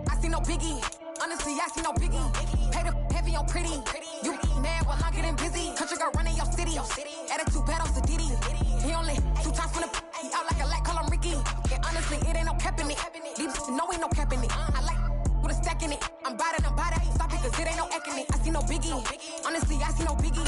I see no biggie. Honestly, I see no biggie. Pay the heavy on pretty. You mad while I'm getting busy. Country girl running your city. Attitude bad on Diddy. He only 2 times from the he out like a light, call him Ricky. And honestly, it ain't no cap in it. Leave no ain't no cap in it. I like with a stack in it. I'm bad. Stop it, cause it ain't no eck in it. I see no biggie. Honestly, I see no biggie.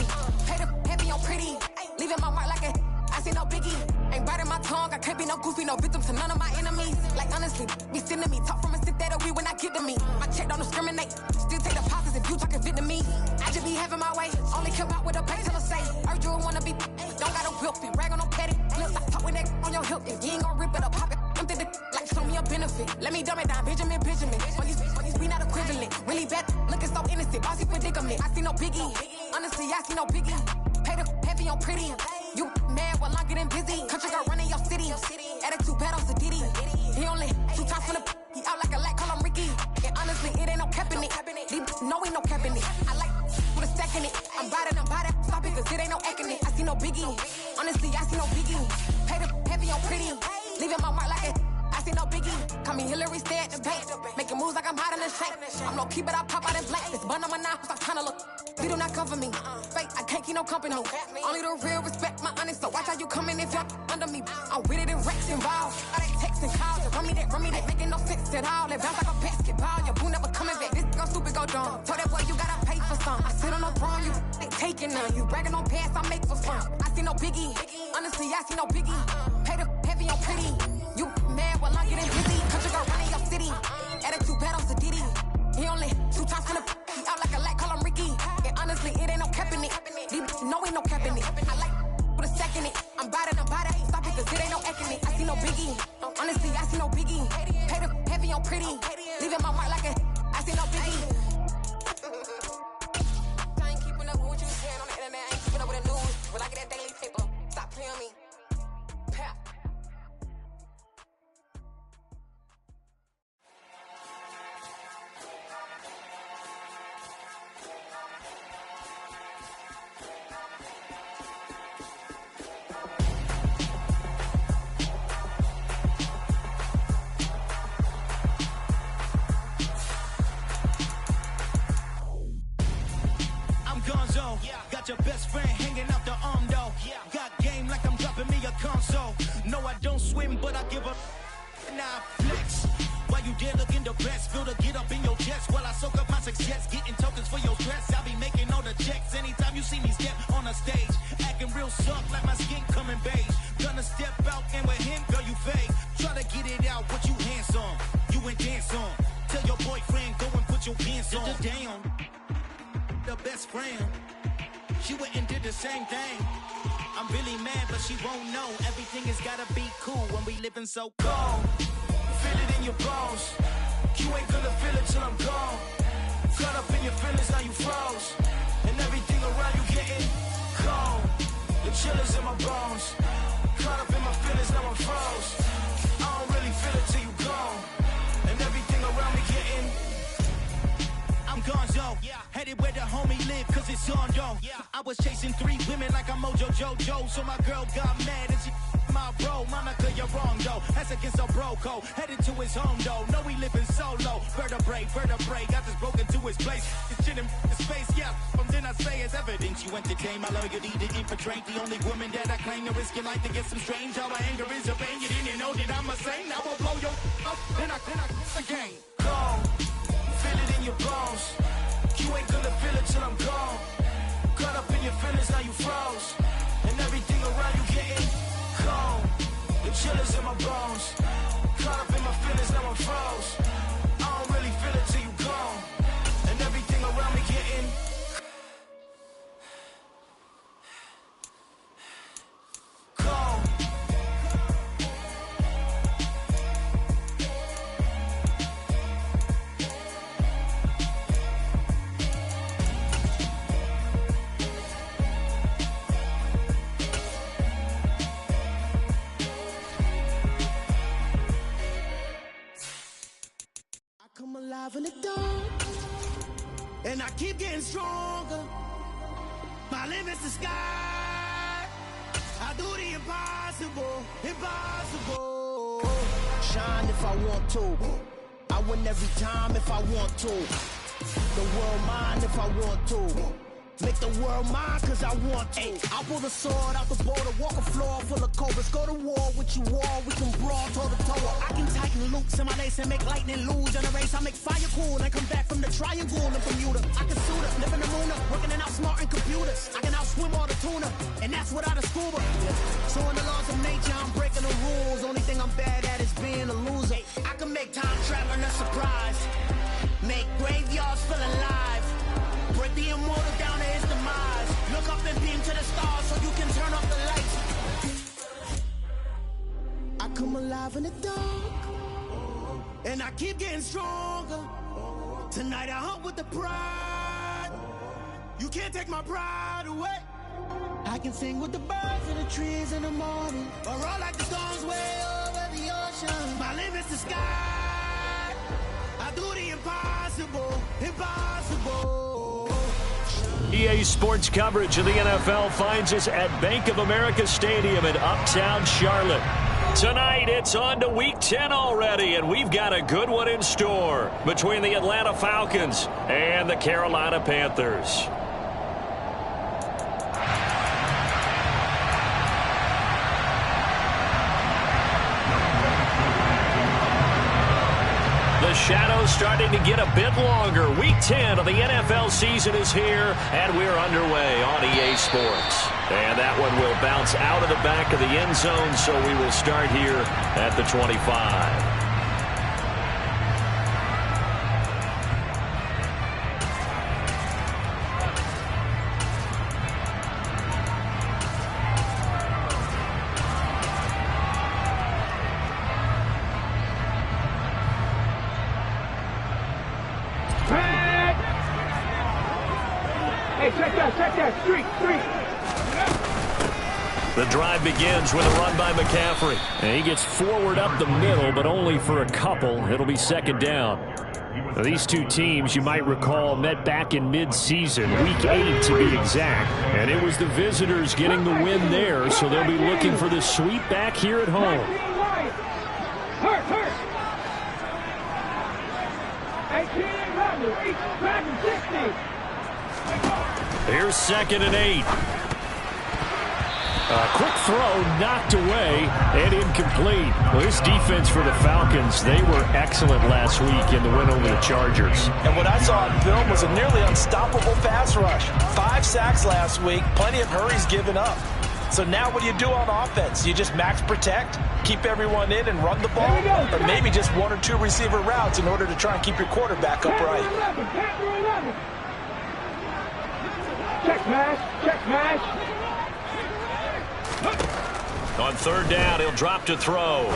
Pay the heavy on pretty. Leaving my mark like a I see no biggie. Ain't biting my tongue. I can't be no goofy, no victim to none of my enemies. Like honestly, be sending me talk from a sit that we when I get to me. My check don't discriminate. Still take the pauses if you talking Vietnamese. I just be having my way. Only come out with a pay till I say. Urge you wanna be. Don't got no whip and rag on no petty. Look, I talk with that on your hip. If you ain't gon' rip it up, pop it. I'm the like show me a benefit. Let me dumb it down, Benjamin. For these we not equivalent. Really bad, looking so innocent. Bossy predicament. I see no biggie. Honestly, I see no biggie. Pay the heavy on pretty. You mad while I'm getting busy. Country girl running your city. Attitude bad on Diddy. He only 2 times from the he out like a light, call him Ricky. And honestly, it ain't no cap in it. No ain't no cap in it. I like with a stack in it. I'm bad. Stop it, cause it ain't no eck in it. I see no biggie. Honestly, I see no biggie. Pay the heavy on pretty. Leaving my mark like it. I see no biggie. Call me Hillary, stay at the bank. Making moves like I'm hot in the shank. I'm low key, but I pop out in blank. This bun on my knife, I'm trying to look. They do not come for me. Fake, I can't keep no company. Only the real respect my honest. So watch how you coming if you're under me. I'm with it and Rex involved. All they texting calls. Run me that, making no sense at all. They bounce like a basketball. Your boo never coming back. This go stupid, go dumb. Told that boy you gotta pay for some. I sit on no throne, you ain't taking none. You bragging on pants, I make for fun. I see no biggie. Honestly, I see no biggie. Pay the heavy on pretty. You mad while I'm getting busy. Country girl running your city. Attitude bad on Diddy. He only 2 times from the he out like a light, call him Ricky. And honestly, it ain't no cap in it. No ain't no cap in it. I like with a stack in it. I'm bad. Stop it, cause it ain't no eck in it. I see no biggie. Honestly, I see no biggie. Pay the heavy on pretty. Leaving my mark like a I see no biggie. I ain't keeping up with what you saying on the internet. I ain't keeping up with the news. When I get that daily paper, stop playing on me. Pap. Got your best friend hanging out the arm though. Got game like I'm dropping me a console. No, I don't swim, but I give up. Nah, flex. Why you dare looking the best? Feel the get up in your chest while I soak up my success. Getting tokens for your stress. I be making all the checks anytime you see me step on a stage. Acting real soft like my skin coming beige. Gonna step out and with him, girl, you fake. Try to get it out, what you hands on. You ain't dance on. Tell your boyfriend, go and put your pants on. Down. The best friend. She went and did the same thing. I'm really mad, but she won't know. Everything has gotta be cool when we living so cold. Feel it in your bones. You ain't gonna feel it till I'm gone. Caught up in your feelings, now you froze. And everything around you getting cold. The chill is in my bones. Caught up in my feelings, now I'm froze. I don't really feel it till you gone. And everything around me getting I'm gonzo, headed where the homie live, cause it's on though. I was chasing 3 women like I'm Mojo Jojo, so my girl got mad and she my bro. Monica, you're wrong though, that's against our bro code. Headed to his home though, know he living solo. Vertebrae, I just broke into his place. It's chin in his face, from then I say it's evidence. You entertain my love, you need to infiltrate. The only woman that I claim to risk your life to get some strange. How my anger is a pain, you didn't know that I'm a saint. I will blow your up, then I again. Go. Feel it in your bones. You ain't gonna feel it till I'm gone. Caught up in your feelings, now you froze. And everything around you getting cold. The chill is in my bones. Caught up in my feelings, now I'm froze. I don't really feel it till you gone. And everything around me getting cold. Come alive in the dark, and I keep getting stronger. My limit's the sky. I do the impossible, impossible. Shine if I want to. I win every time if I want to. The world mine if I want to. Make the world mine cause I want to. I'll pull the sword out the border, walk a floor full of cobras. Go to war with you all, we can brawl toe to toe. I can tighten loops in my lace and make lightning lose in a race. I make fire cool and come back from the triangle in Bermuda. I can suit up, live in the moon up, working and outsmarting computers. I can outswim all the tuna, and that's without a scuba. So in the laws of nature, I'm breaking the rules. Only thing I'm bad at is being a loser. I can make time traveling a surprise. Make graveyards feel alive. Break the immortal down to his demise. Look up and beam to the stars so you can turn off the lights. I come alive in the dark, and I keep getting stronger. Tonight I hunt with the pride. You can't take my pride away. I can sing with the birds and the trees in the morning, or roll like the storms way over the ocean. My limit's the sky. I do the impossible, impossible. EA Sports coverage of the NFL finds us at Bank of America Stadium in Uptown Charlotte. Tonight, it's on to Week 10 already, and we've got a good one in store between the Atlanta Falcons and the Carolina Panthers. The shadow's starting to get a bit longer. Week 10 of the NFL season is here, and we're underway on EA Sports. And that one will bounce out of the back of the end zone, so we will start here at the 25. The drive begins with a run by McCaffrey. And he gets forward up the middle, but only for a couple. It'll be second down. Now, these two teams, you might recall, met back in mid-season, Week 8 to be exact. And it was the visitors getting the win there, so they'll be looking for the sweep back here at home. Here's 2nd and 8. A quick throw knocked away and incomplete. Well, this defense for the Falcons, they were excellent last week in the win over the Chargers. And what I saw on film was a nearly unstoppable pass rush. 5 sacks last week, plenty of hurries given up. So now what do you do on offense? You just max protect, keep everyone in and run the ball? Or maybe just 1 or 2 receiver routes in order to try and keep your quarterback upright? Check mash. On 3rd down, he'll drop to throw.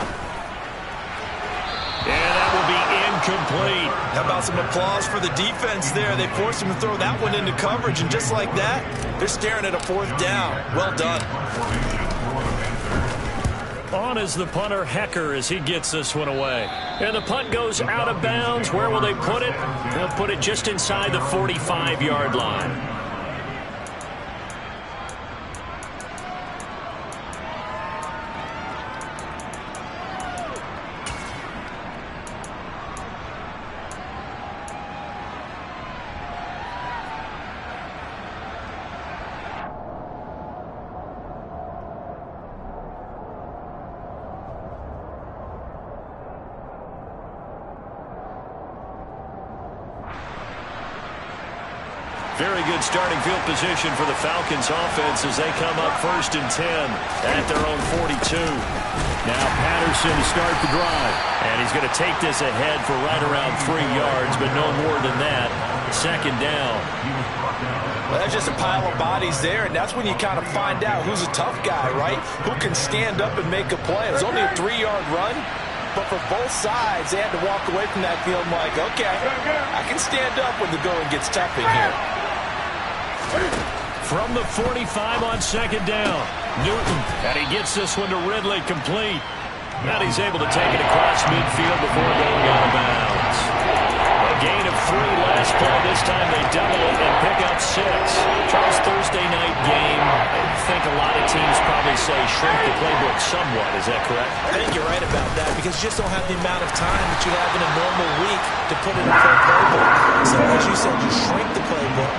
And that will be incomplete. How about some applause for the defense there? They forced him to throw that one into coverage, and just like that, they're staring at a 4th down. Well done. On is the punter, Hecker, as he gets this one away. And the punt goes out of bounds. Where will they put it? They'll put it just inside the 45-yard line. Very good starting field position for the Falcons offense as they come up 1st and 10 at their own 42. Now Patterson to start the drive. And he's going to take this ahead for right around 3 yards, but no more than that. 2nd down. Well, that's just a pile of bodies there, and that's when you kind of find out who's a tough guy, right? Who can stand up and make a play. It was only a 3-yard run, but for both sides, they had to walk away from that feeling like, okay, I can stand up when the going gets tough in here. From the 45 on 2nd down, Newton, and he gets this one to Ridley, complete. Now he's able to take it across midfield before going out of bounds. A gain of 3 last play. This time they double it and pick up 6. Charles, Thursday night game. I think a lot of teams probably probably say shrink the playbook somewhat. Is that correct? I think you're right about that because you just don't have the amount of time that you have in a normal week to put in a full playbook. So as you said, you shrink the playbook,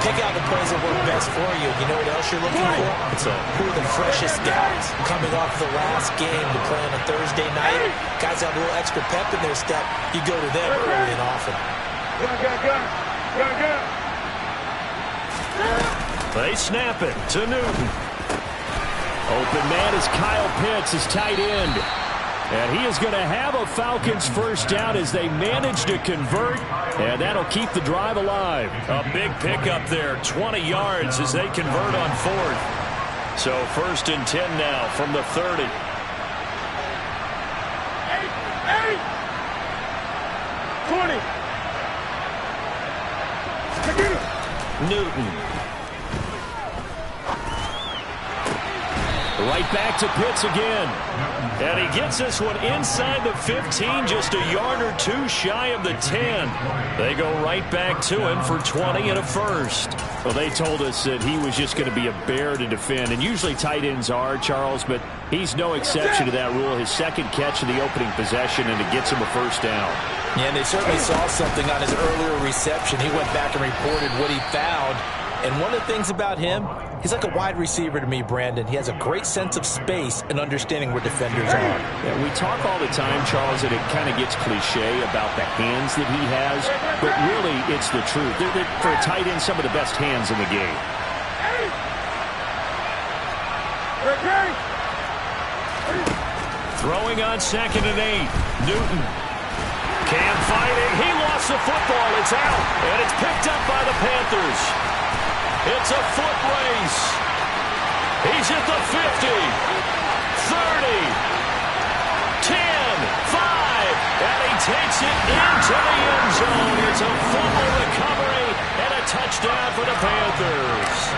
pick out the plays that work best for you. You know what else you're looking for? Who are the freshest guys coming off the last game to play on a Thursday night? Guys have a little extra pep in their step. You go to them early and often. They snap it to Newton. Open man is Kyle Pitts, his tight end. And he is going to have a Falcons first down as they manage to convert. And that'll keep the drive alive. A big pickup there, 20 yards as they convert on fourth. So 1st and 10 now from the 30. Eight. 20. Newton. Right back to Pitts again. And he gets this one inside the 15, just a yard or two shy of the 10. They go right back to him for 20 and a first. Well, they told us that he was just going to be a bear to defend. And usually tight ends are, Charles, but he's no exception to that rule. His second catch of the opening possession, and it gets him a first down. Yeah, and they certainly saw something on his earlier reception. He went back and reported what he found. And one of the things about him, he's like a wide receiver to me, Brandon. He has a great sense of space and understanding where defenders are. Yeah, we talk all the time, Charles, that it kind of gets cliche about the hands that he has, but really it's the truth. They're, for a tight end, some of the best hands in the game. Throwing on 2nd and 8. Newton. Cam fighting. He lost the football. It's out, and it's picked up by the Panthers. It's a foot race. He's at the 50, 30, 10, 5, and he takes it into the end zone. It's a fumble recovery and a touchdown for the Panthers.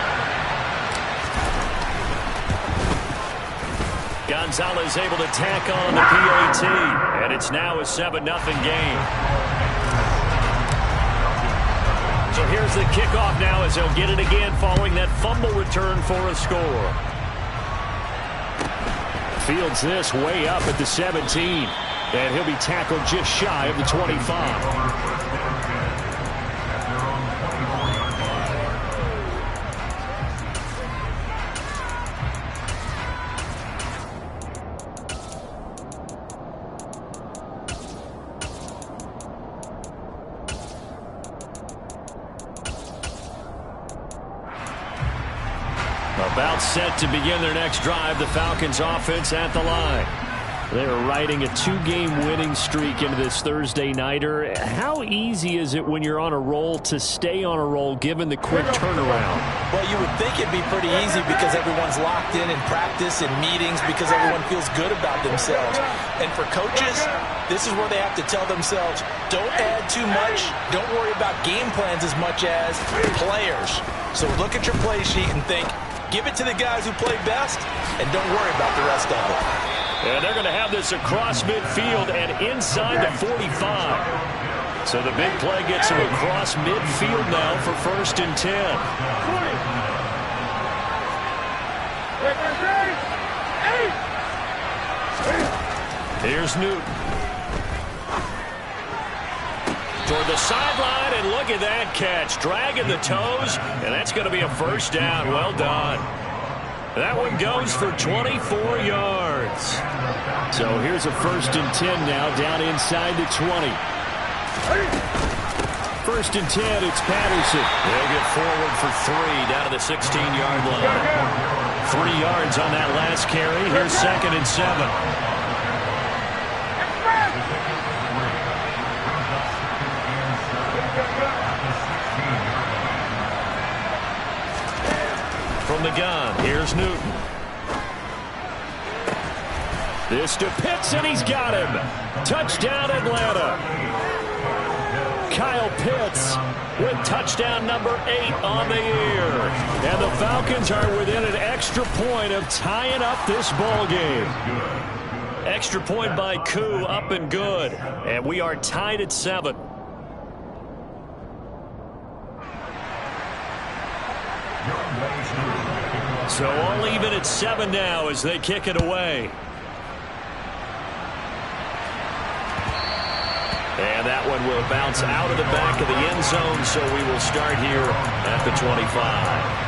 Gonzalez able to tack on the PAT, and it's now a 7-0 game. So here's the kickoff now as they'll get it again following that fumble return for a score. Fields this way up at the 17. And he'll be tackled just shy of the 25. About set to begin their next drive, the Falcons offense at the line. They're riding a 2-game winning streak into this Thursday nighter. How easy is it when you're on a roll to stay on a roll given the quick turnaround? Well, you would think it'd be pretty easy because everyone's locked in practice and meetings because everyone feels good about themselves. And for coaches, this is where they have to tell themselves, don't add too much. Don't worry about game plans as much as players. So look at your play sheet and think, give it to the guys who play best, and don't worry about the rest of it. And they're going to have this across midfield and inside the 45. So the big play gets them across midfield now for 1st and 10. Here's Newton. Toward the sideline, and look at that catch. Dragging the toes, and that's going to be a first down. Well done. That one goes for 24 yards. So here's a 1st and 10 now, down inside the 20. 1st and 10, it's Patterson. They'll get forward for 3 down to the 16-yard line. 3 yards on that last carry. Here's 2nd and 7. From the gun, here's Newton. This to Pitts, and he's got him. Touchdown, Atlanta. Kyle Pitts with touchdown number 8 on the year. And the Falcons are within an extra point of tying up this ball game. Extra point by Koo, up and good. And we are tied at 7. So all even at 7 now as they kick it away. And that one will bounce out of the back of the end zone, so we will start here at the 25.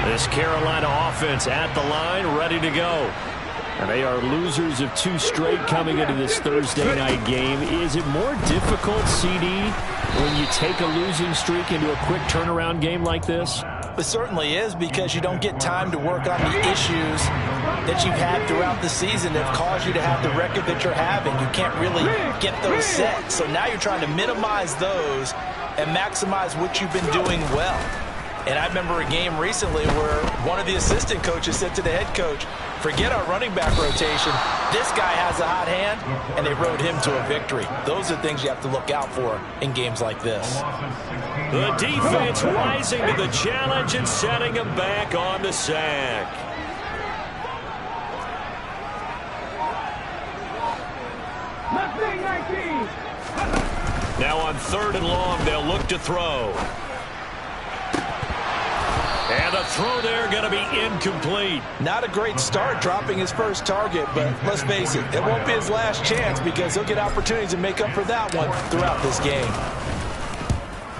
This Carolina offense at the line, ready to go. And they are losers of 2 straight coming into this Thursday night game. Is it more difficult, CD, when you take a losing streak into a quick turnaround game like this? It certainly is, because you don't get time to work on the issues that you've had throughout the season that have caused you to have the record that you're having. You can't really get those set. So now you're trying to minimize those and maximize what you've been doing well. And I remember a game recently where one of the assistant coaches said to the head coach, forget our running back rotation. This guy has a hot hand, and they rode him to a victory. Those are things you have to look out for in games like this. The defense rising to the challenge and setting him back on the sack. Now on 3rd and long, they'll look to throw. And the throw there going to be incomplete. Not a great start dropping his first target, but let's face it, it won't be his last chance because he'll get opportunities to make up for that one throughout this game.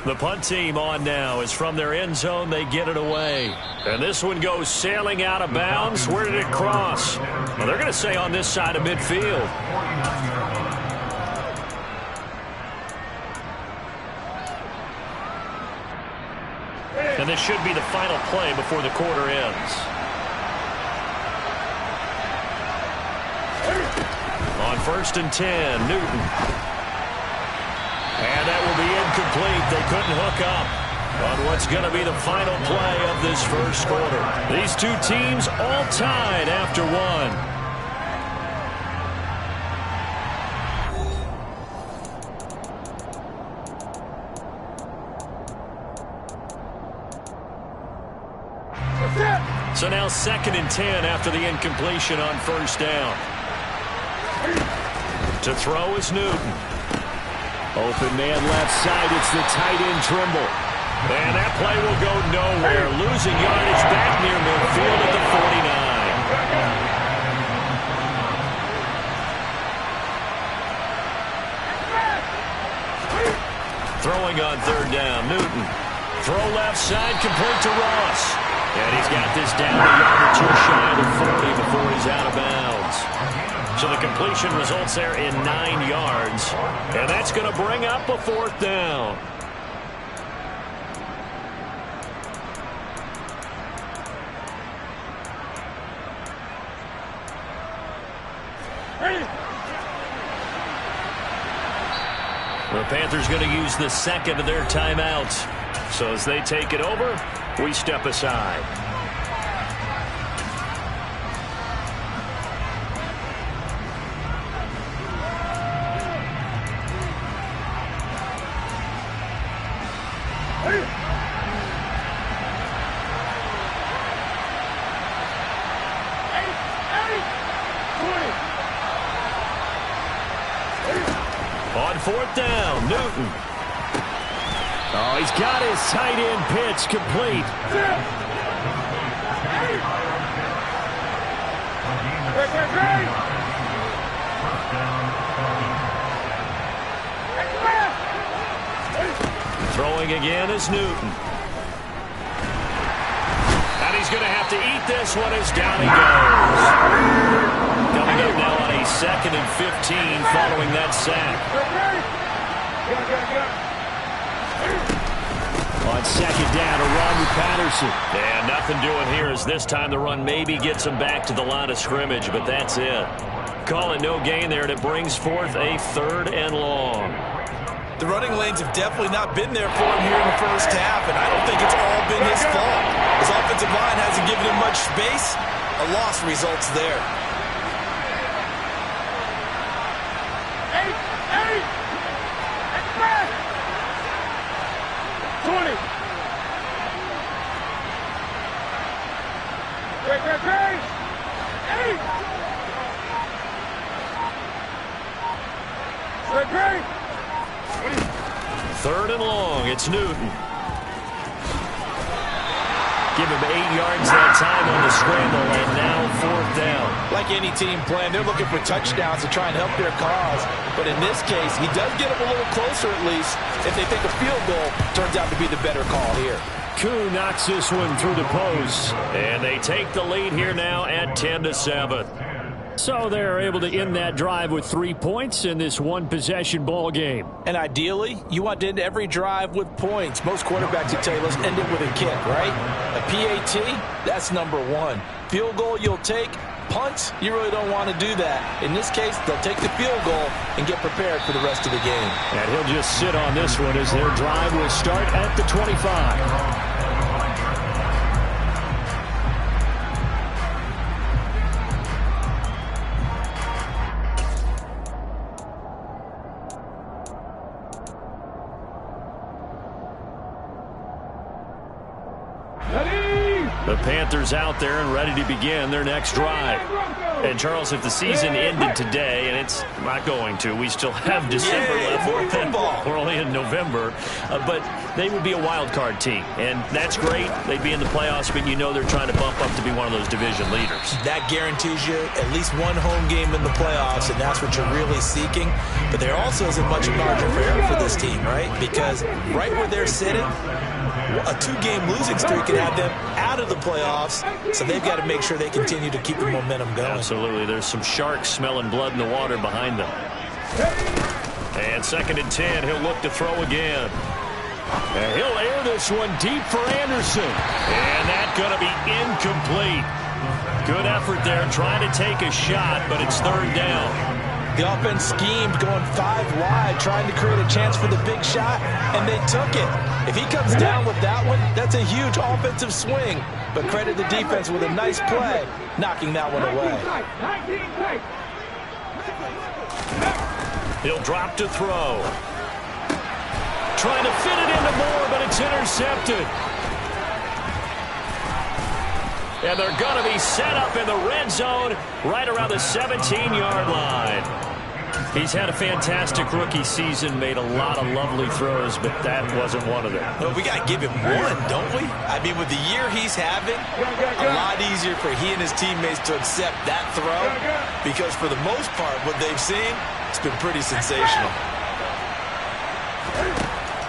The punt team on now is from their end zone. They get it away. And this one goes sailing out of bounds. Where did it cross? Well, they're going to say on this side of midfield. And this should be the final play before the quarter ends. On 1st and 10, Newton. And that will be incomplete. They couldn't hook up on what's going to be the final play of this first quarter. These 2 teams all tied after 1. So now 2nd and 10 after the incompletion on 1st down. To throw is Newton. Open man left side. It's the tight end Trimble. And that play will go nowhere. Losing yardage back near midfield at the 49. Throwing on 3rd down, Newton. Throw left side, complete to Ross. And he's got this down a yard or 2 shy of the 40 before he's out of bounds. So the completion results there in 9 yards. And that's going to bring up a 4th down. The Panthers going to use the 2nd of their timeouts. So as they take it over, we step aside. On 4th down, Newton. Oh, he's got his tight end pitch complete. Throwing again is Newton. And he's going to have to eat this one as down he goes. Coming up now on a 2nd and 15 following that sack. On 2nd down, a run with Patterson. And nothing doing here as this time the run maybe gets him back to the line of scrimmage, but that's it. Call it no gain there, and it brings forth a 3rd and long. The running lanes have definitely not been there for him here in the first half, and I don't think it's all been his fault. His offensive line hasn't given him much space. A loss results there. 20. Third and long. It's Newton. Give him 8 yards that time on the scramble, and now fourth down. Like any team playing, they're looking for touchdowns to try and help their cause. But in this case, he does get them a little closer at least if they think a field goal turns out to be the better call here. Koo knocks this one through the post, and they take the lead here now at 10-7. So they're able to end that drive with 3 points in this one-possession ball game. And ideally, you want to end every drive with points. Most quarterbacks would tell you, let's end it with a kick, right? A PAT, that's number one. Field goal you'll take. Punts, you really don't want to do that. In this case, they'll take the field goal and get prepared for the rest of the game. And he'll just sit on this one as their drive will start at the 25. The Panthers out there and ready to begin their next drive. And, Charles, if the season ended today, and it's not going to, we still have December left. We're only in November. But they would be a wild card team. And that's great. They'd be in the playoffs, but you know they're trying to bump up to be one of those division leaders. That guarantees you at least one home game in the playoffs, and that's what you're really seeking. But there also isn't much margin for error for this team, right? Because right where they're sitting, a 2-game losing streak can have them out of the playoffs, so they've got to make sure they continue to keep the momentum going. Absolutely. There's some sharks smelling blood in the water behind them. And 2nd and 10, he'll look to throw again. And he'll air this one deep for Anderson. And that's going to be incomplete. Good effort there trying to take a shot, but it's 3rd down. The offense schemed going 5 wide, trying to create a chance for the big shot, and they took it. If he comes down with that one, that's a huge offensive swing. But credit the defense with a nice play, knocking that one away. He'll drop to throw. Trying to fit it into Moore, but it's intercepted. And they're going to be set up in the red zone right around the 17-yard line. He's had a fantastic rookie season, made a lot of lovely throws, but that wasn't one of them. Well, we got to give him one, don't we? I mean, with the year he's having, a lot easier for he and his teammates to accept that throw, because for the most part, what they've seen, it's been pretty sensational.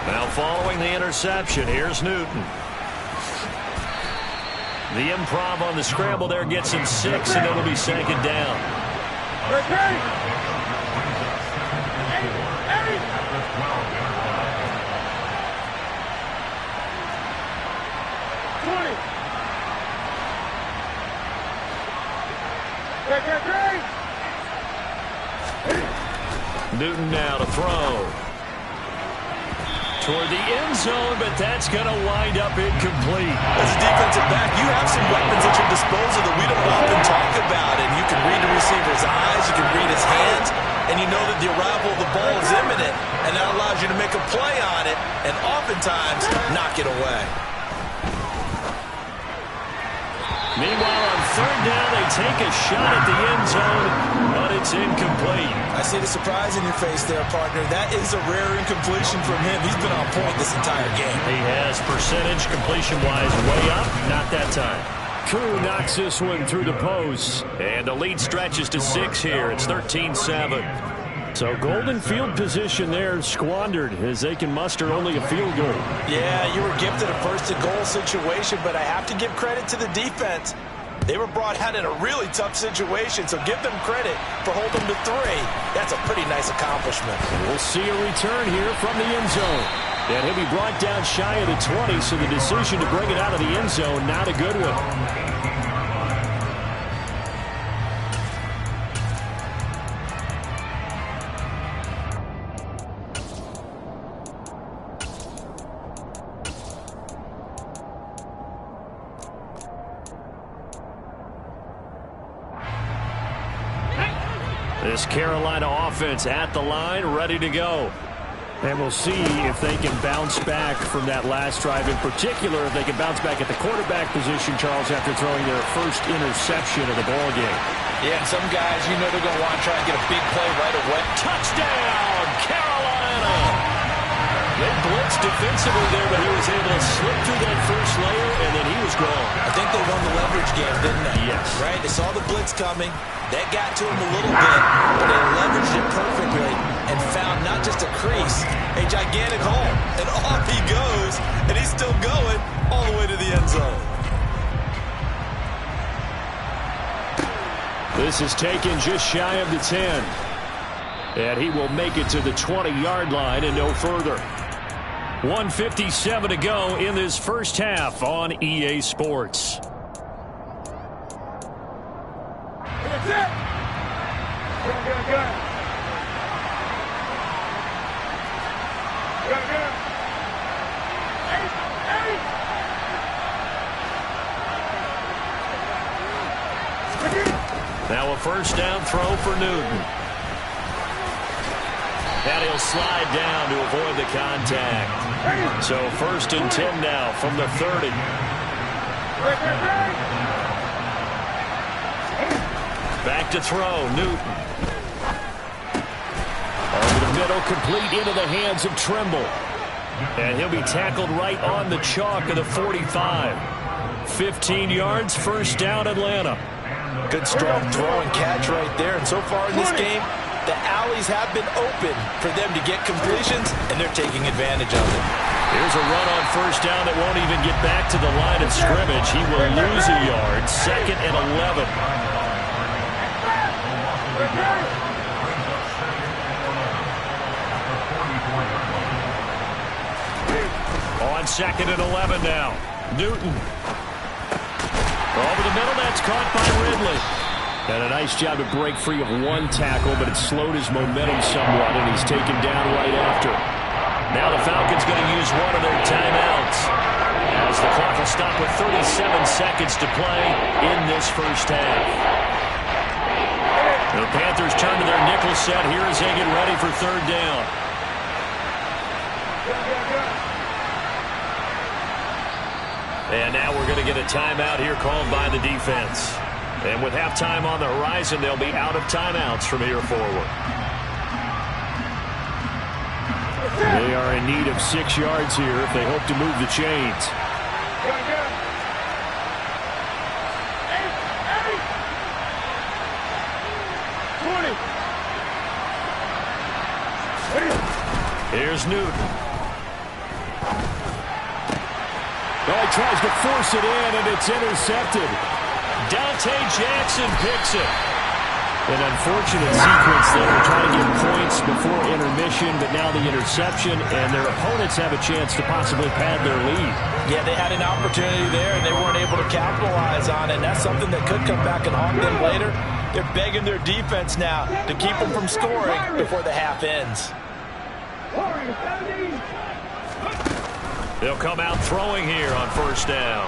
Now following the interception, here's Newton. The improv on the scramble there gets him 6, and it'll be 2nd down. Newton now to throw. Toward the end zone, but that's going to wind up incomplete. As a defensive back, you have some weapons at your disposal that we don't often talk about, and you can read the receiver's eyes, you can read his hands, and you know that the arrival of the ball is imminent, and that allows you to make a play on it, and oftentimes knock it away. Meanwhile, on 3rd down, they take a shot at the end zone, but it's incomplete. I see the surprise in your face there, partner. That is a rare incompletion from him. He's been on point this entire game. He has percentage completion-wise way up, not that time. Koo knocks this one through the post, and the lead stretches to 6 here. It's 13-7. So golden field position there squandered as they can muster only a field goal. Yeah, you were gifted a first-and-goal situation, but I have to give credit to the defense. They were brought out in a really tough situation, so give them credit for holding them to 3. That's a pretty nice accomplishment. And we'll see a return here from the end zone. And he'll be brought down shy of the 20, so the decision to bring it out of the end zone, not a good one. This Carolina offense at the line, ready to go. And we'll see if they can bounce back from that last drive. In particular, if they can bounce back at the quarterback position, Charles, after throwing their first interception of the ball game. Yeah, and some guys, you know they're going to want to try and get a big play right away. Touchdown, Carolina! They blitzed defensively there, but he was able to slip through that first layer, and then he was gone. I think they won the leverage game, didn't they? Yes. Right? They saw the blitz coming. That got to him a little bit, but they leveraged it perfectly and found not just a crease, a gigantic hole. And off he goes, and he's still going all the way to the end zone. This is taken just shy of the 10. And he will make it to the 20-yard line and no further. 1:57 to go in this first half on EA Sports. That's it. Gun. Now a first down throw for Newton. And he'll slide down to avoid the contact. So 1st and 10 now from the 30. Back to throw, Newton. Over the middle, complete into the hands of Trimble. And he'll be tackled right on the chalk of the 45. 15 yards, first down, Atlanta. Good strong throw and catch right there. And so far in this game, the alleys have been open for them to get completions, and they're taking advantage of it. Here's a run on first down that won't even get back to the line of scrimmage. He will lose a yard. 2nd and 11. On 2nd and 11 now. Newton. Over the middle, that's caught by Ridley. And a nice job to break free of one tackle, but it slowed his momentum somewhat, and he's taken down right after. Now the Falcons going to use one of their timeouts, as the clock will stop with 37 seconds to play in this first half. The Panthers turn to their nickel set here as they get ready for 3rd down. And now we're going to get a timeout here called by the defense. And with halftime on the horizon, they'll be out of timeouts from here forward. They are in need of 6 yards here if they hope to move the chains. Here's Newton. Oh, he tries to force it in, and it's intercepted. Dante Jackson picks it. An unfortunate sequence there, trying to get points before intermission, but now the interception, and their opponents have a chance to possibly pad their lead. Yeah, they had an opportunity there, and they weren't able to capitalize on it. And that's something that could come back and haunt them later. They're begging their defense now to keep them from scoring before the half ends. They'll come out throwing here on first down.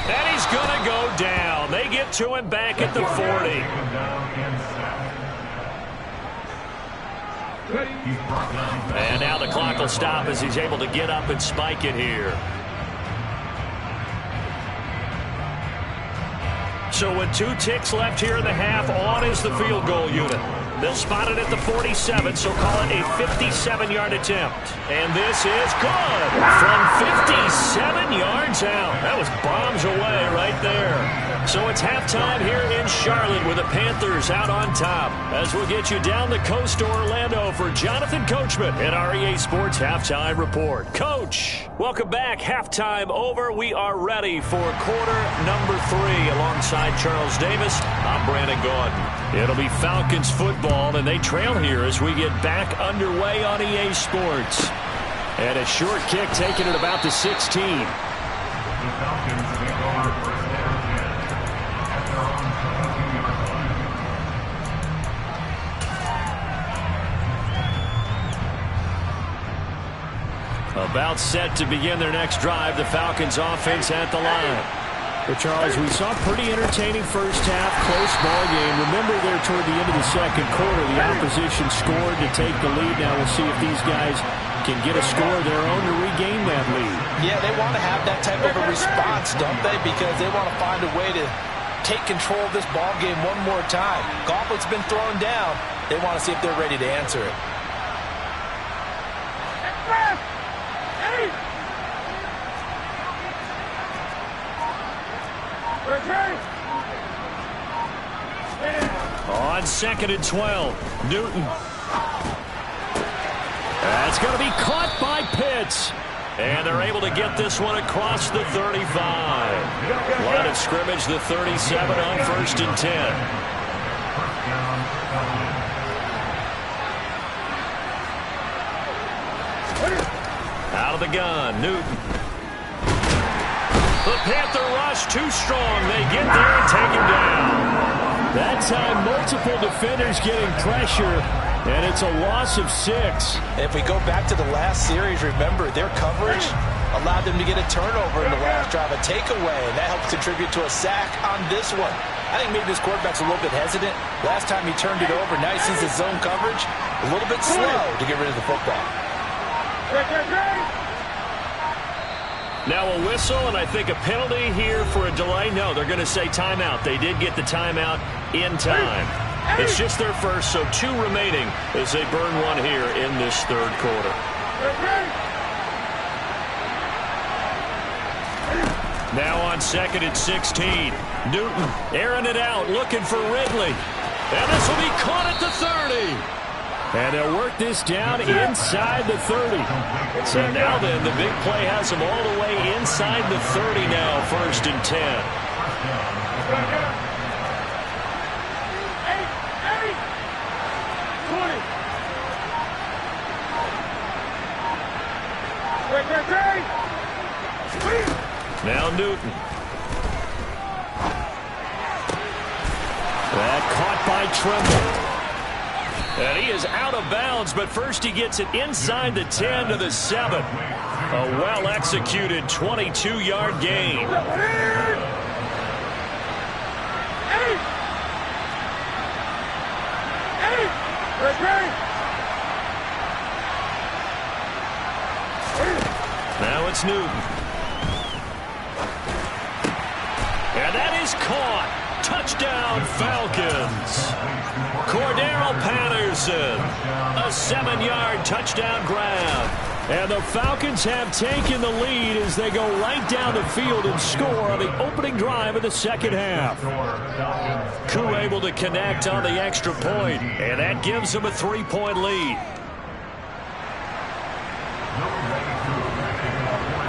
And he's going to go down. They get to him back at the 40. And now the clock will stop as he's able to get up and spike it here. So with 2 ticks left here in the half, on is the field goal unit. They'll spot it at the 47, so call it a 57-yard attempt. And this is good from 57 yards out. That was bombs away right there. So it's halftime here in Charlotte with the Panthers out on top. As we'll get you down the coast to Orlando for Jonathan Coachman at our EA Sports Halftime Report. Coach, welcome back. Halftime over. We are ready for quarter number 3 alongside Charles Davis. I'm Brandon Gaudin. It'll be Falcons football, and they trail here as we get back underway on EA Sports. And a short kick taken at about the 16. About set to begin their next drive. The Falcons offense at the line. But Charles, we saw a pretty entertaining first half, close ball game. Remember there toward the end of the second quarter, the opposition scored to take the lead. Now we'll see if these guys can get a score of their own to regain that lead. Yeah, they want to have that type of a response, don't they? Because they want to find a way to take control of this ball game one more time. Gauntlet's been thrown down. They want to see if they're ready to answer it. On 2nd and 12, Newton. That's going to be caught by Pitts. And they're able to get this one across the 35. Line of scrimmage, the 37 on 1st and 10. Out of the gun, Newton. The Panther rush too strong. They get there and take him down. That time, multiple defenders getting pressure, and it's a loss of 6. If we go back to the last series, remember, their coverage allowed them to get a turnover in the last drive, a takeaway, and that helps contribute to a sack on this one. I think maybe this quarterback's a little bit hesitant. Last time he turned it over, now he sees his zone coverage, a little bit slow to get rid of the football. Now a whistle, and I think a penalty here for a delay. No, they're going to say timeout. They did get the timeout in time. It's just their first, so 2 remaining as they burn one here in this 3rd quarter. Now on 2nd and 16, Newton airing it out, looking for Ridley. And this will be caught at the 30. And they'll work this down inside the 30. So now then, the big play has them all the way inside the 30 now, 1st and 10. Now Newton. That caught by Tremble. And he is out of bounds, but first he gets it inside the 10 to the 7. A well-executed 22-yard gain. Now it's Newton. And that is caught. Touchdown, Falcons. Cordero Patterson, a 7-yard touchdown grab. And the Falcons have taken the lead as they go right down the field and score on the opening drive of the 2nd half. Koo able to connect on the extra point, and that gives them a 3-point lead.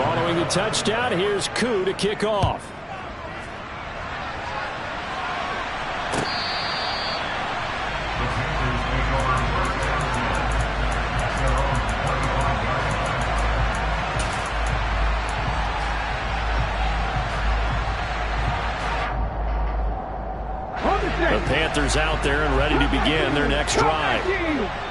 Following the touchdown, here's Koo to kick off. The Panthers out there and ready to begin their next drive.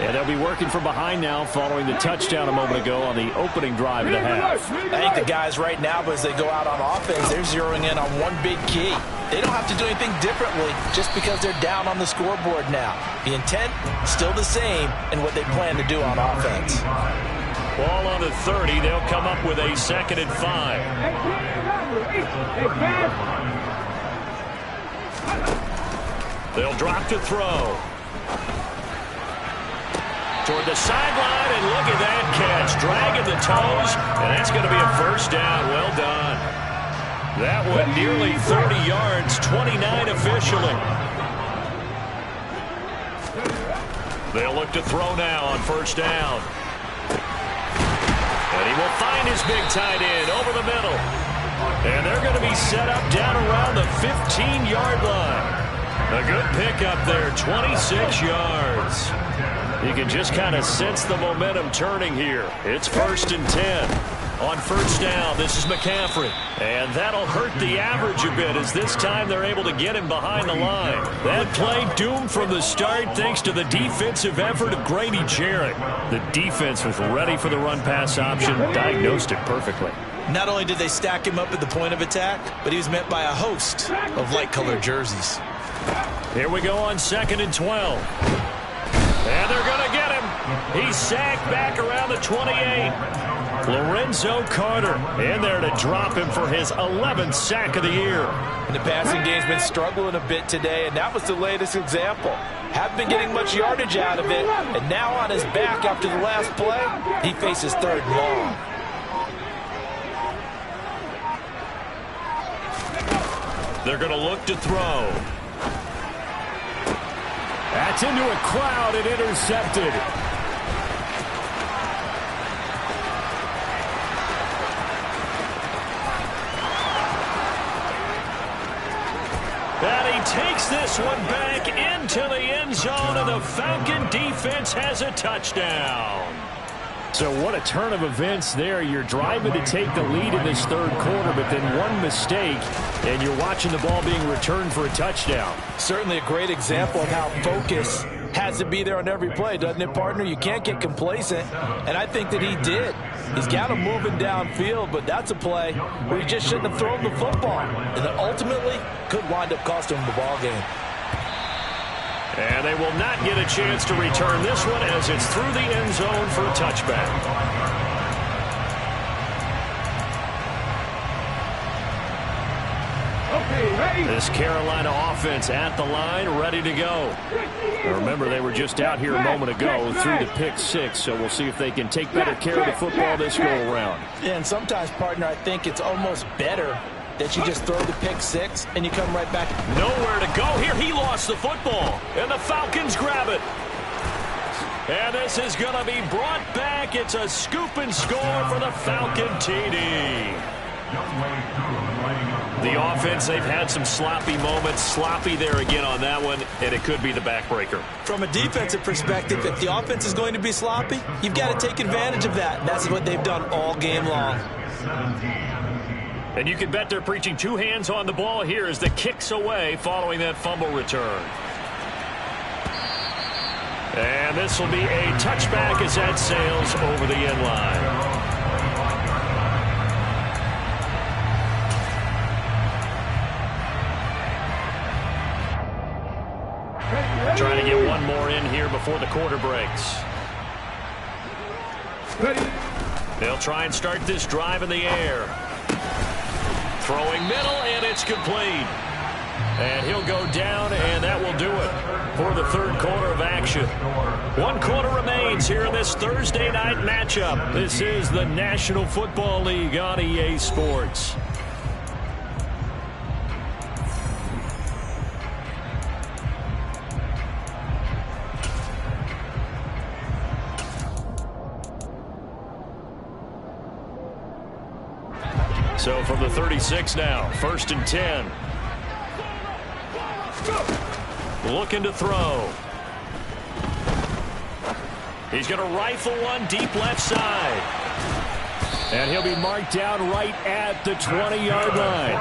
And they'll be working from behind now following the touchdown a moment ago on the opening drive of the half. I think the guys right now, as they go out on offense, they're zeroing in on one big key. They don't have to do anything differently just because they're down on the scoreboard now. The intent, still the same, and what they plan to do on offense. Ball on the 30. They'll come up with a 2nd and 5. They'll drop to throw. Toward the sideline, and look at that catch. Dragging the toes, and that's going to be a 1st down. Well done. That one nearly 30 yards, 29 officially. They'll look to throw now on 1st down. And he will find his big tight end over the middle. And they're going to be set up down around the 15-yard line. A good pickup there, 26 yards. You can just kind of sense the momentum turning here. It's 1st and 10. On 1st down, this is McCaffrey. And that'll hurt the average a bit as this time they're able to get him behind the line. That play doomed from the start thanks to the defensive effort of Grady Jarrett. The defense was ready for the run-pass option, diagnosed it perfectly. Not only did they stack him up at the point of attack, but he was met by a host of light-colored jerseys. Here we go on 2nd and 12. And they're going to get him. He's sacked back around the 28. Lorenzo Carter in there to drop him for his 11th sack of the year. And the passing game's been struggling a bit today, and that was the latest example. Haven't been getting much yardage out of it, and now on his back after the last play, he faces 3rd and long. They're going to look to throw. That's into a crowd and intercepted. And he takes this one back into the end zone, and the Falcon defense has a touchdown. So what a turn of events there. You're driving to take the lead in this 3rd quarter, but then one mistake, and you're watching the ball being returned for a touchdown. Certainly a great example of how focus has to be there on every play, doesn't it, partner? You can't get complacent, and I think that he did. He's got him moving downfield, but that's a play where he just shouldn't have thrown the football, and that ultimately could wind up costing him the ball game. And they will not get a chance to return this one as it's through the end zone for a touchback. This Carolina offense at the line, ready to go. Now remember, they were just out here a moment ago through the pick 6, so we'll see if they can take better care of the football this go-around. Yeah, and sometimes, partner, I think it's almost better that you just throw the pick 6 and you come right back. Nowhere to go here. He lost the football, and the Falcons grab it. And this is going to be brought back. It's a scoop and score for the Falcon TD. The offense, they've had some sloppy moments. Sloppy there again on that one, and it could be the backbreaker. From a defensive perspective, if the offense is going to be sloppy, you've got to take advantage of that. And that's what they've done all game long. And you can bet they're preaching 2 hands on the ball here as the kick's away following that fumble return. And this will be a touchback as that sails over the end line. Trying to get one more in here before the quarter breaks. They'll try and start this drive in the air. Throwing middle, and it's complete. And he'll go down, and that will do it for the 3rd quarter of action. 1 quarter remains here in this Thursday night matchup. This is the National Football League on EA Sports. So from the 36 now, 1st and 10. Looking to throw. He's going to rifle one deep left side. And he'll be marked down right at the 20-yard line.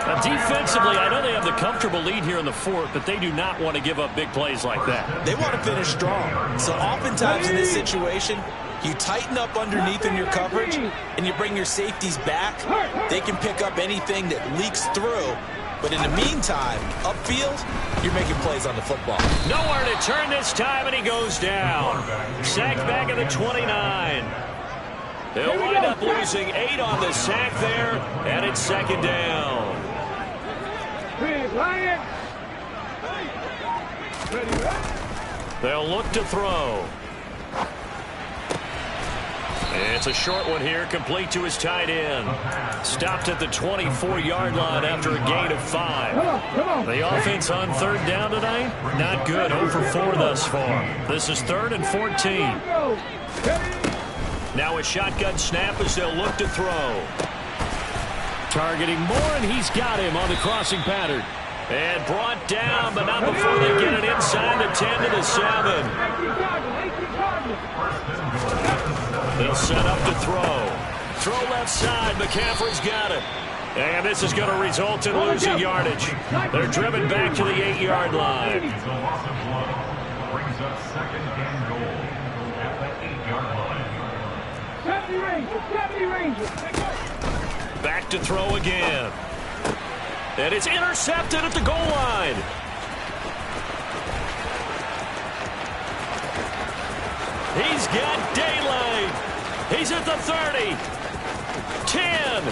Now, defensively, I know they have the comfortable lead here in the 4th, but they do not want to give up big plays like that. They want to finish strong. So oftentimes in this situation, you tighten up underneath in your coverage, and you bring your safeties back. They can pick up anything that leaks through. But in the meantime, upfield, you're making plays on the football. Nowhere to turn this time, and he goes down. Sacked back at the 29. They'll wind up losing 8 on the sack there, and it's 2nd down. They'll look to throw. It's a short one here, complete to his tight end. Stopped at the 24-yard line after a gain of 5. The offense on 3rd down tonight, not good, 0 for 4 thus far. This is 3rd and 14. Now a shotgun snap as they'll look to throw. Targeting Moore, and he's got him on the crossing pattern. And brought down, but not before they get it inside the 10 to the 7. They'll set up to throw. Throw left side. McCaffrey's got it. And this is going to result in losing yardage. They're driven back to the 8-yard line. Brings up 2nd and goal at the 8-yard line. Back to throw again. And it's intercepted at the goal line. He's got daylight. He's at the 30. 10.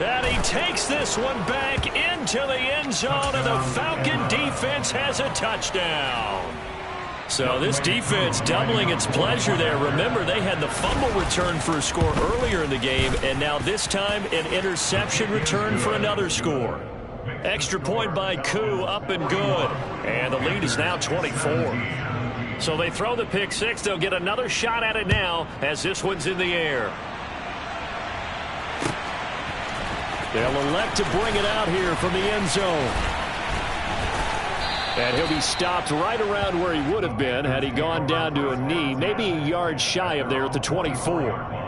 And he takes this one back into the end zone, and the Falcon defense has a touchdown. So this defense doubling its pleasure there. Remember, they had the fumble return for a score earlier in the game, and now this time an interception return for another score. Extra point by Koo, up and good. And the lead is now 24. So they throw the pick six. They'll get another shot at it now as this one's in the air. They'll elect to bring it out here from the end zone. And he'll be stopped right around where he would have been had he gone down to a knee, maybe a yard shy of there at the 24.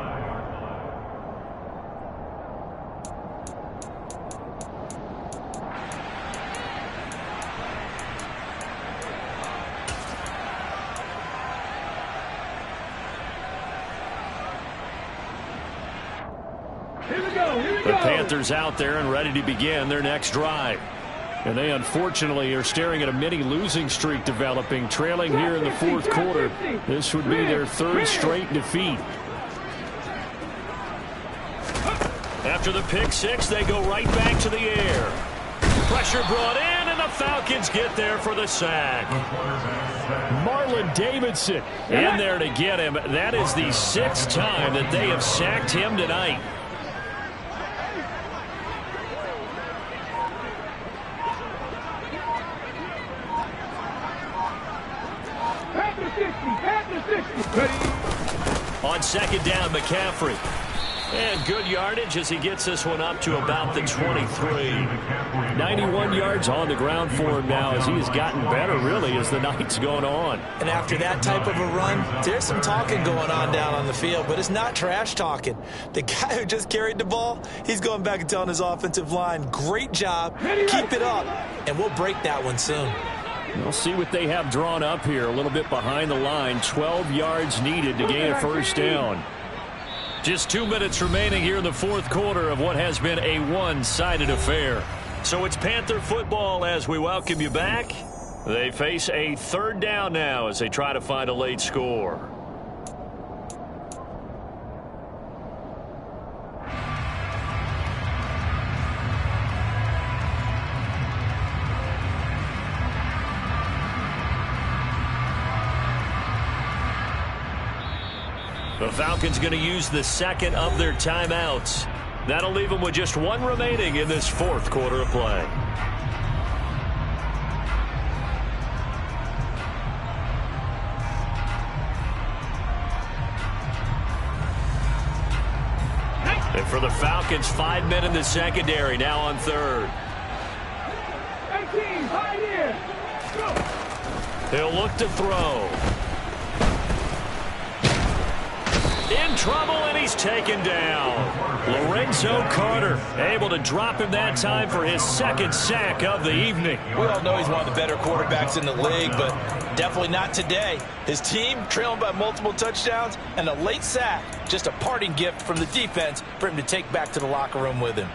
The Panthers out there and ready to begin their next drive. And they unfortunately are staring at a mini losing streak developing, trailing here in the fourth quarter. This would be their third straight defeat. After the pick six, they go right back to the air. Pressure brought in, and the Falcons get there for the sack. Marlon Davidson in there to get him. That is the sixth time that they have sacked him tonight. On second down, McCaffrey. And good yardage as he gets this one up to about the 23. 91 yards on the ground for him now as he has gotten better, really, as the night's going on. And after that type of a run, there's some talking going on down on the field, but it's not trash talking. The guy who just carried the ball, he's going back and telling his offensive line, great job, keep it up, and we'll break that one soon. We'll see what they have drawn up here. A little bit behind the line. 12 yards needed to gain a first down. Just 2 minutes remaining here in the fourth quarter of what has been a one-sided affair. So it's Panther football as we welcome you back. They face a third down now as they try to find a late score. The Falcons going to use the second of their timeouts. That'll leave them with just one remaining in this fourth quarter of play. And for the Falcons, 5 men in the secondary, now on third. 18, right here. Go. He'll look to throw. In trouble, and he's taken down. Lorenzo Carter able to drop him that time for his second sack of the evening. We all know he's one of the better quarterbacks in the league, but definitely not today. His team trailing by multiple touchdowns, and a late sack, just a parting gift from the defense for him to take back to the locker room with him.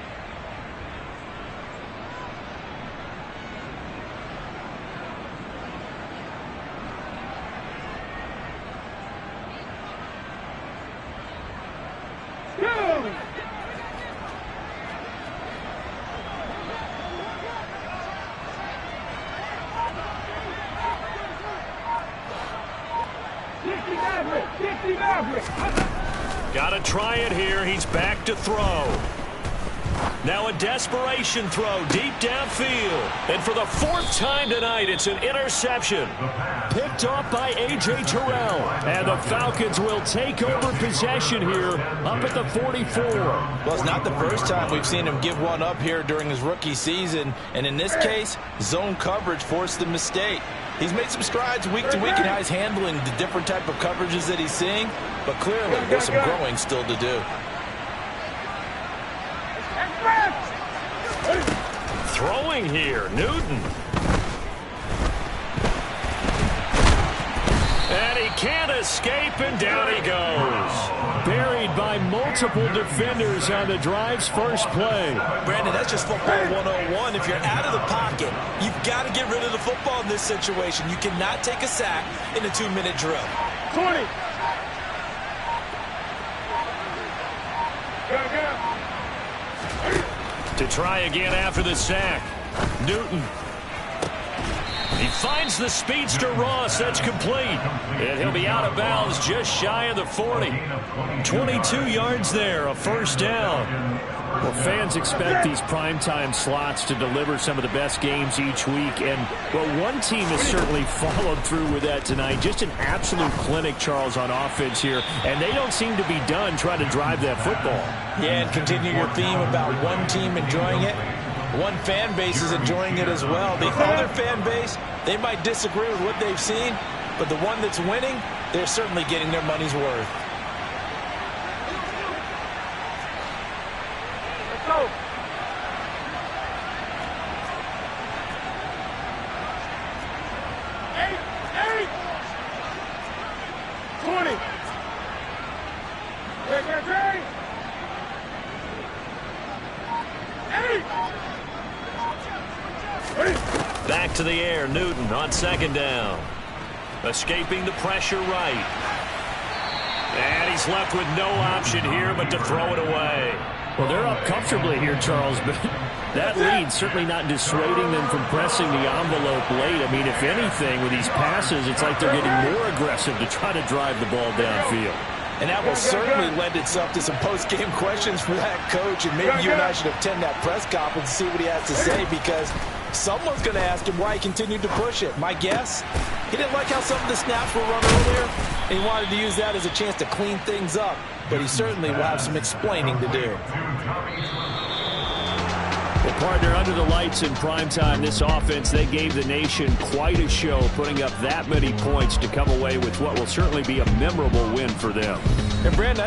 Got to try it here. He's back to throw. Now a desperation throw deep downfield. And for the fourth time tonight, it's an interception. Picked off by A.J. Terrell. And the Falcons will take over possession here up at the 44. Well, it's not the first time we've seen him give one up here during his rookie season. And in this case, zone coverage forced the mistake. He's made some strides week to week in how he's handling the different type of coverages that he's seeing. But clearly, there's some growing still to do. Throwing here, Newton. And he can't escape, and down he goes. Buried by multiple defenders on the drive's first play. Brandon, that's just football 101. If you're out of the pocket, you've got to get rid of the football in this situation. You cannot take a sack in a 2-minute drill. 20. To try again after the sack. Newton. He finds the speedster Ross. That's complete. And he'll be out of bounds just shy of the 40. 22 yards there, a first down. Well, fans expect these primetime slots to deliver some of the best games each week. And, well, one team has certainly followed through with that tonight. Just an absolute clinic, Charles, on offense here. And they don't seem to be done trying to drive that football. Yeah, and continue your theme about one team enjoying it. One fan base is enjoying it as well. The other fan base, they might disagree with what they've seen, but the one that's winning, they're certainly getting their money's worth. Let's go. Eight. 20. Hey. 8. Back to the air, Newton on second down. Escaping the pressure right. And he's left with no option here but to throw it away. Well, they're up comfortably here, Charles, but that lead certainly not dissuading them from pressing the envelope late. I mean, if anything, with these passes, it's like they're getting more aggressive to try to drive the ball downfield. And that will certainly lend itself to some post-game questions for that coach. And maybe you and I should attend that press conference and see what he has to say, because someone's going to ask him why he continued to push it. My guess, he didn't like how some of the snaps were run earlier, and he wanted to use that as a chance to clean things up. But he certainly will have some explaining to do. Well, partner, under the lights in primetime, this offense, they gave the nation quite a show, putting up that many points to come away with what will certainly be a memorable win for them. And Brandon,